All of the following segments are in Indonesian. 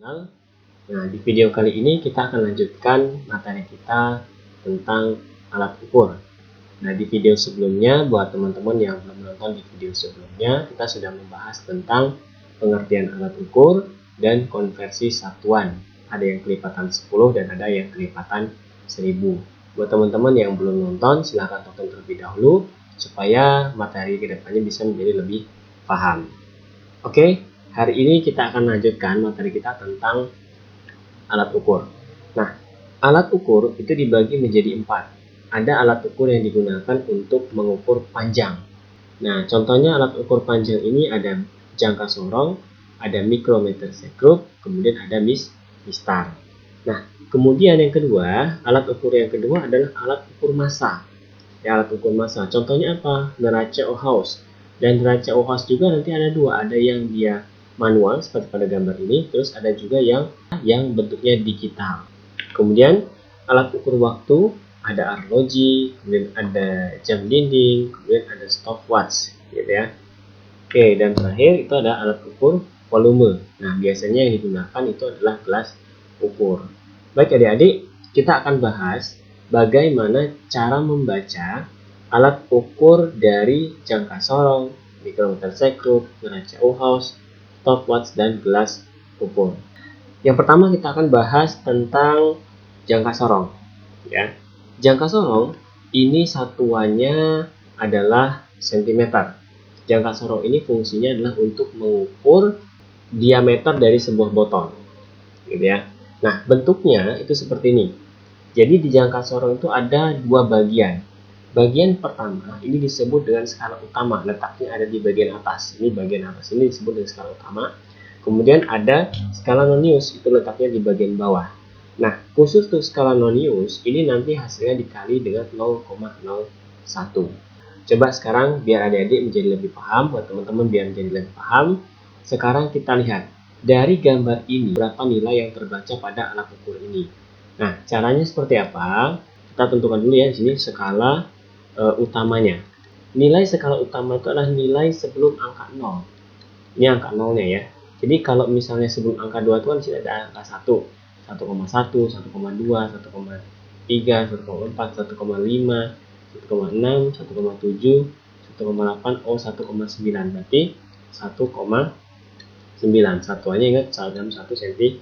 channel. Nah, di video kali ini kita akan lanjutkan materi kita tentang alat ukur. Nah, di video sebelumnya, buat teman-teman yang belum nonton di video sebelumnya, kita sudah membahas tentang pengertian alat ukur dan konversi satuan. Ada yang kelipatan 10 dan ada yang kelipatan 1000. Buat teman-teman yang belum nonton, silahkan tonton terlebih dahulu supaya materi kedepannya bisa menjadi lebih paham. Oke, hari ini kita akan lanjutkan materi kita tentang alat ukur. Nah, alat ukur itu dibagi menjadi 4. Ada alat ukur yang digunakan untuk mengukur panjang. Nah, contohnya alat ukur panjang ini ada jangka sorong, ada mikrometer sekrup, kemudian ada mistar. Nah, kemudian yang kedua, alat ukur yang kedua adalah alat ukur massa. Ya, alat ukur massa. Contohnya apa? Neraca Ohaus. Dan neraca Ohaus juga nanti ada dua. Ada yang dia manual seperti pada gambar ini, terus ada juga yang bentuknya digital. Kemudian alat ukur waktu, ada arloji, kemudian ada jam dinding, kemudian ada stopwatch, gitu ya. Oke, dan terakhir itu ada alat ukur volume. Nah, biasanya yang digunakan itu adalah gelas ukur. Baik adik-adik, kita akan bahas bagaimana cara membaca alat ukur dari jangka sorong, mikrometer sekrup, neraca Ohaus, stopwatch, dan gelas ukur. Yang pertama kita akan bahas tentang jangka sorong. Ya, jangka sorong ini satuannya adalah sentimeter. Jangka sorong ini fungsinya adalah untuk mengukur diameter dari sebuah botol, gitu ya. Nah, bentuknya itu seperti ini. Jadi di jangka sorong itu ada dua bagian. Bagian pertama ini disebut dengan skala utama, letaknya ada di bagian atas. Ini bagian atas ini disebut dengan skala utama. Kemudian ada skala nonius, itu letaknya di bagian bawah. Nah, khusus untuk skala nonius ini nanti hasilnya dikali dengan 0,01. Coba sekarang biar adik-adik menjadi lebih paham, buat teman-teman biar menjadi lebih paham. Sekarang kita lihat dari gambar ini berapa nilai yang terbaca pada alat ukur ini. Nah, caranya seperti apa? Kita tentukan dulu ya di sini skala utamanya. Nilai skala utama itu adalah nilai sebelum angka 0. Ini angka 0-nya ya. Jadi kalau misalnya sebelum angka 2 itu kan di sini ada angka 1, 1,1, 1,2, 1,3, 1,4, 1,5, 1,6, 1,7, 1,8, 1,9. Berarti 1,9. Satuannya ingat dalam 1 cm.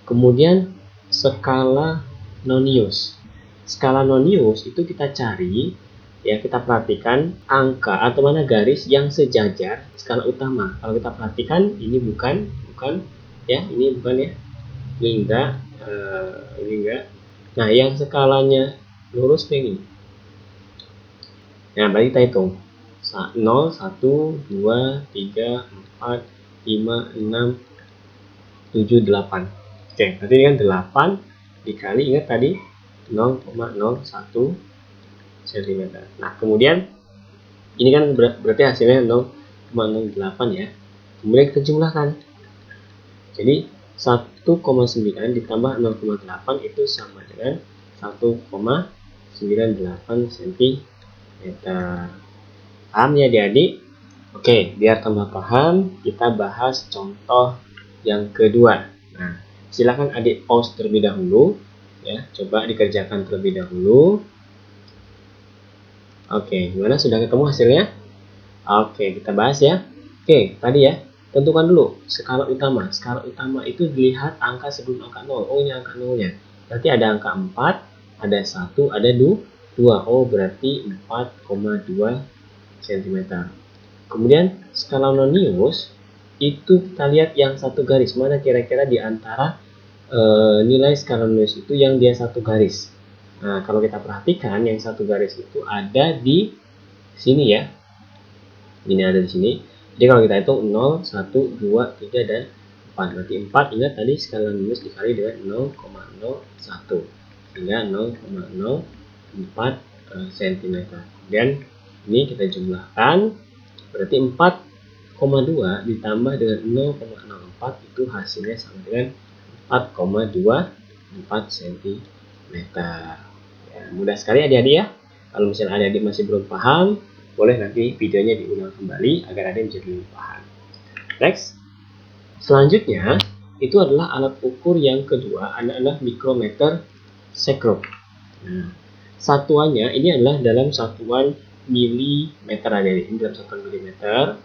Kemudian skala nonius. Skala nonius itu kita cari, ya, kita perhatikan angka atau mana garis yang sejajar skala utama. Kalau kita perhatikan ini bukan ya, ini bukan ya. Ini enggak, ini enggak. Nah, yang skalanya lurus ini. Nah, berarti kita hitung 0, 1, 2, 3, 4, 5, 6, 7, 8. Oke, berarti ini kan 8 dikali, ingat tadi 0,01 cm. Nah, kemudian ini kan berarti hasilnya 0,08 ya. Kemudian kita jumlahkan. Jadi 1,9 ditambah 0,8 itu sama dengan 1,98 cm. Paham ya adik-adik? Oke, biar tambah paham, kita bahas contoh yang kedua. Nah, silakan adik pause terlebih dahulu ya, coba dikerjakan terlebih dahulu. Oke, gimana, sudah ketemu hasilnya? Oke, kita bahas ya. Oke, tadi ya, tentukan dulu skala utama. Skala utama itu dilihat angka sebelum angka 0. Oh, ini angka 0-nya. Berarti ada angka 4, ada 1, ada 2. Oh, berarti 4,2 cm. Kemudian skala nonius itu kita lihat yang satu garis. Mana kira-kira di antara nilai skala nonius itu yang dia satu garis. Nah, kalau kita perhatikan yang satu garis itu ada di sini ya. Ini ada di sini. Jadi kalau kita hitung 0, 1, 2, 3, dan 4. Berarti 4, ingat tadi skala nonius dikali dengan 0,01. Sehingga 0,04 cm. Kemudian ini kita jumlahkan. Berarti 4,2 ditambah dengan 0,04 itu hasilnya sama dengan 4,24 cm. Ya, mudah sekali adik-adik ya. Kalau misalnya adik-adik masih belum paham, boleh nanti videonya diulang kembali agar adik menjadi lebih paham. Next. Selanjutnya, itu adalah alat ukur yang kedua, adalah mikrometer sekrup. Nah, satuannya ini adalah dalam satuan milimeter, ini dalam satuan milimeter.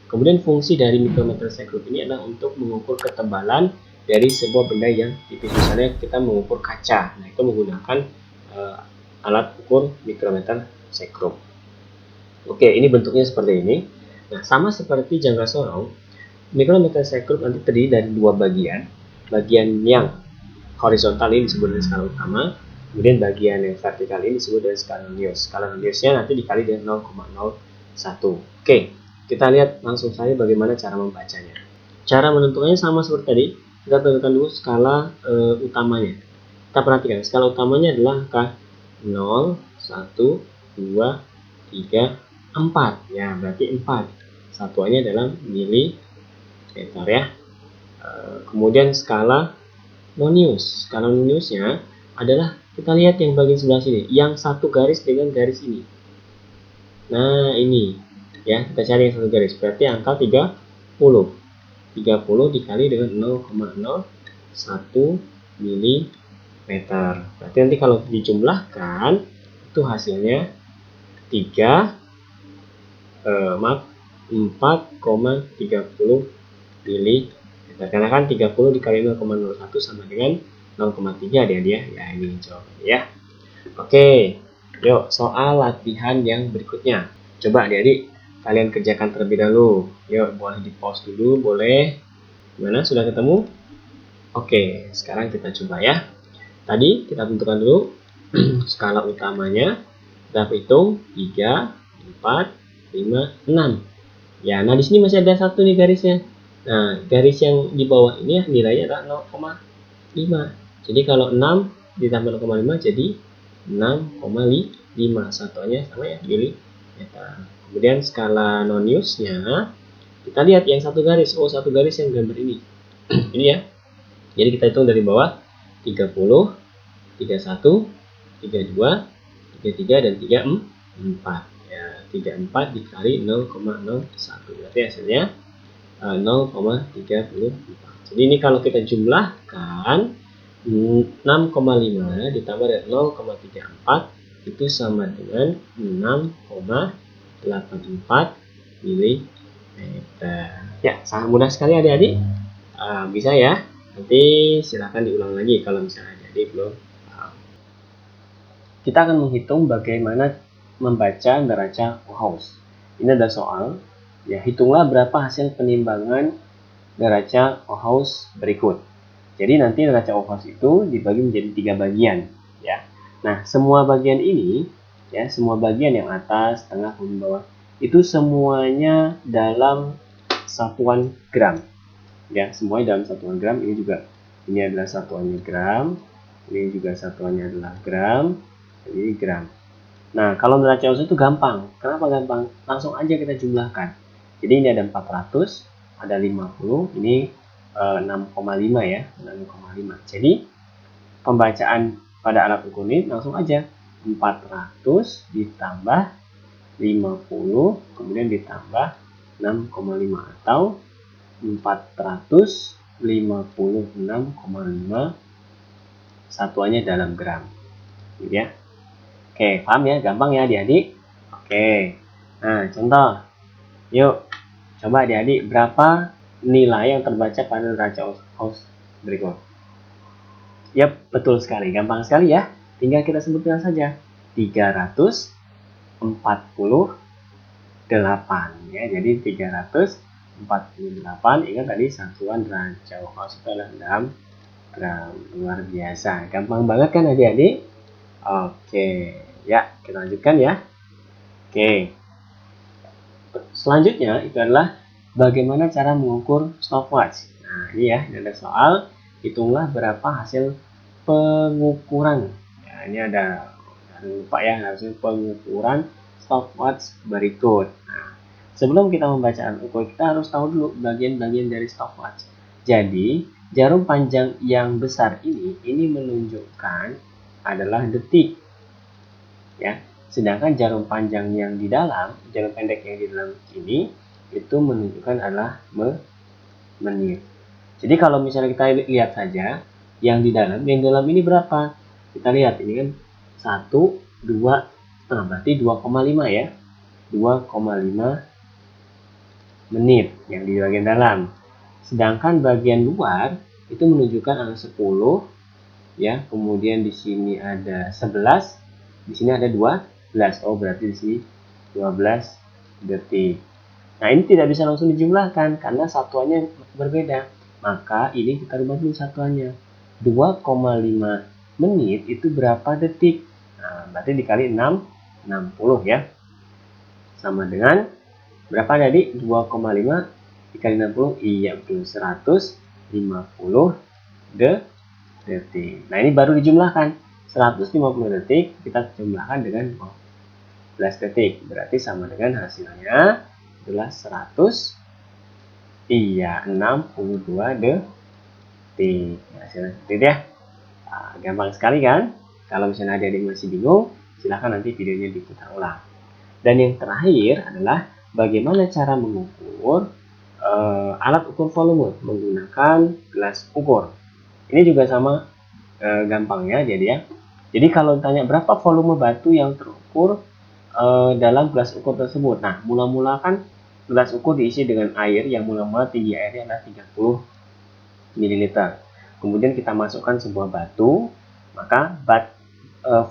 Kemudian fungsi dari mikrometer sekrup ini adalah untuk mengukur ketebalan dari sebuah benda yang tipis. Misalnya kita mengukur kaca, nah itu menggunakan alat ukur mikrometer sekrup. Oke, ini bentuknya seperti ini. Nah, sama seperti jangka sorong, mikrometer sekrup nanti terdiri dari dua bagian. Bagian yang horizontal ini disebut dengan skala utama, kemudian bagian yang vertikal ini disebut dengan skala nonius. Skala noniusnya nanti dikali dengan 0,01. Oke, kita lihat langsung saja bagaimana cara membacanya. Cara menentukannya sama seperti tadi. Kita tentukan dulu skala utamanya. Kita perhatikan, skala utamanya adalah angka 0, 1, 2, 3, 4. Ya, berarti 4. Satuannya adalah milimeter ya. Kemudian skala nonius. Skala noniusnya adalah, kita lihat yang bagian sebelah sini, yang satu garis dengan garis ini. Nah, ini ya, kita cari yang satu garis, berarti angka 30. 30 dikali dengan 0,01 milimeter. Berarti nanti kalau dijumlahkan itu hasilnya 4,30 milimeter. Karena kan 30 dikali 0,01 sama dengan 0,3 dia. Ya, ini jawabannya ya. Oke, yuk soal latihan yang berikutnya. Coba adik-adik kalian kerjakan terlebih dahulu. Yuk, boleh di pause dulu, boleh. Gimana, sudah ketemu? Oke, sekarang kita coba ya. Tadi kita tentukan dulu skala utamanya. Kita hitung 3, 4, 5, 6. Ya, nah di sini masih ada satu nih garisnya. Nah, garis yang di bawah ini nilainya adalah 0,5. Jadi kalau 6 ditambah 0,5 jadi 6,5. Satuannya sama ya, milimeter. Kemudian skala noniusnya, kita lihat yang satu garis. Oh, satu garis yang gambar ini. Ini ya. Jadi kita hitung dari bawah 30, 31, 32, 33 dan 34. Ya, 34 dikali 0,01. Berarti hasilnya 0,34. Jadi ini kalau kita jumlahkan 6,5 ditambah dengan 0,34 itu sama dengan 6,84 milimeter. Ya, sangat mudah sekali adik-adik. Bisa ya. Nanti silahkan diulang lagi kalau misalnya adik-adik belum paham. Kita akan menghitung bagaimana membaca neraca Ohaus. Ini ada soal. Ya, hitunglah berapa hasil penimbangan neraca Ohaus berikut. Jadi nanti neraca Ohaus itu dibagi menjadi 3 bagian, ya. Nah, semua bagian ini, ya, semua bagian yang atas, tengah, dan bawah, itu semuanya dalam satuan gram. Ya, semuanya dalam satuan gram. Ini juga, ini adalah satuannya gram, ini juga satuannya adalah gram, ini gram. Nah, kalau neraca Ohaus itu gampang. Kenapa gampang? Langsung aja kita jumlahkan. Jadi ini ada 400, ada 50, ini 6,5 ya, 6,5. Jadi pembacaan pada alat ukur ini langsung aja 400 ditambah 50 kemudian ditambah 6,5 atau 456,5 satuannya dalam gram. Gitu ya. Oke, paham ya? Gampang ya adik-adik? Oke. Nah, contoh. Yuk, coba adik-adik berapa nilai yang terbaca pada neraca Ohaus berikut. Yap, betul sekali. Gampang sekali ya. Tinggal kita sebutkan saja. 348 ya. Jadi 348. Ingat tadi satuan neraca Ohaus itu adalah dalam gram. Luar biasa. Gampang banget kan adik-adik? Oke. Ya, kita lanjutkan ya. Oke. Selanjutnya itu adalah bagaimana cara mengukur stopwatch. Nah, ini ya, ini ada soal. Hitunglah berapa hasil pengukuran. Ya, ini ada, jangan lupa ya, hasil pengukuran stopwatch berikut. Nah, sebelum kita membaca alat ukur, kita harus tahu dulu bagian-bagian dari stopwatch. Jadi, jarum panjang yang besar ini menunjukkan adalah detik. Ya. Sedangkan jarum panjang yang di dalam, jarum pendek yang di dalam ini itu menunjukkan adalah menit. Jadi kalau misalnya kita lihat saja yang di dalam ini berapa? Kita lihat ini kan 1, 2, setengah, berarti 2,5 ya. 2,5 menit yang di bagian dalam. Sedangkan bagian luar itu menunjukkan angka 10 ya. Kemudian di sini ada 11, di sini ada 12. Oh, berarti di sini 12 detik. Nah, ini tidak bisa langsung dijumlahkan karena satuannya berbeda. Maka ini kita rubah dulu satuannya. 2,5 menit itu berapa detik? Nah, berarti dikali 6, 60 ya. Sama dengan berapa tadi? 2,5 dikali 60, iya betul, 150 detik. Nah, ini baru dijumlahkan. 150 detik kita jumlahkan dengan 12 detik. Berarti sama dengan hasilnya adalah 62 detik. Hasilnya seperti itu ya. Nah, gampang sekali kan? Kalau misalnya adik-adik masih bingung, silahkan nanti videonya diputar ulang. Dan yang terakhir adalah bagaimana cara mengukur alat ukur volume menggunakan gelas ukur. Ini juga sama gampangnya jadi ya. Jadi kalau ditanya berapa volume batu yang terukur dalam gelas ukur tersebut. Nah, mula-mula kan gelas ukur diisi dengan air yang mula-mula tinggi airnya adalah 30 ml. Kemudian kita masukkan sebuah batu, maka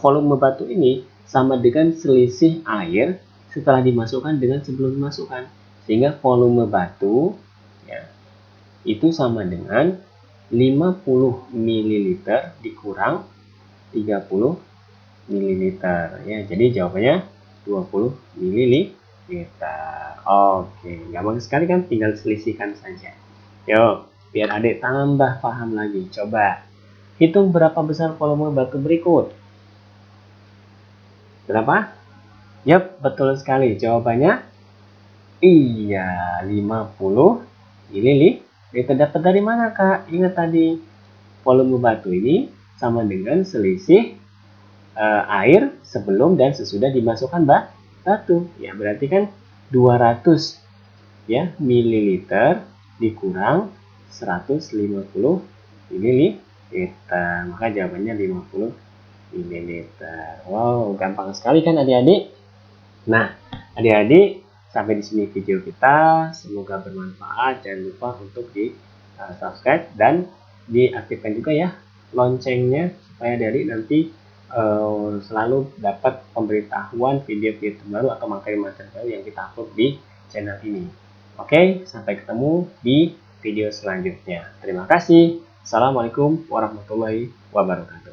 volume batu ini sama dengan selisih air setelah dimasukkan dengan sebelum dimasukkan. Sehingga volume batu ya, itu sama dengan 50 ml dikurang 30 ml ya. Jadi jawabannya 20 ml. Oke, gampang sekali kan, tinggal selisihkan saja. Yuk, biar adik tambah paham lagi. Coba hitung berapa besar volume batu berikut. Berapa? Yap, betul sekali. Jawabannya iya, 50 ml. Itu dapat dari mana, Kak? Ingat tadi, volume batu ini sama dengan selisih air sebelum dan sesudah dimasukkan batu. Ya, berarti kan 200 ya mililiter dikurang 150 ml. Maka jawabannya 50 ml. Wow, gampang sekali kan adik-adik? Nah, adik-adik, sampai di sini video kita. Semoga bermanfaat. Jangan lupa untuk di subscribe dan diaktifkan juga ya loncengnya supaya adik-adik nanti selalu dapat pemberitahuan video-video terbaru atau materi-materi baru yang kita upload di channel ini. Oke, sampai ketemu di video selanjutnya. Terima kasih. Assalamualaikum warahmatullahi wabarakatuh.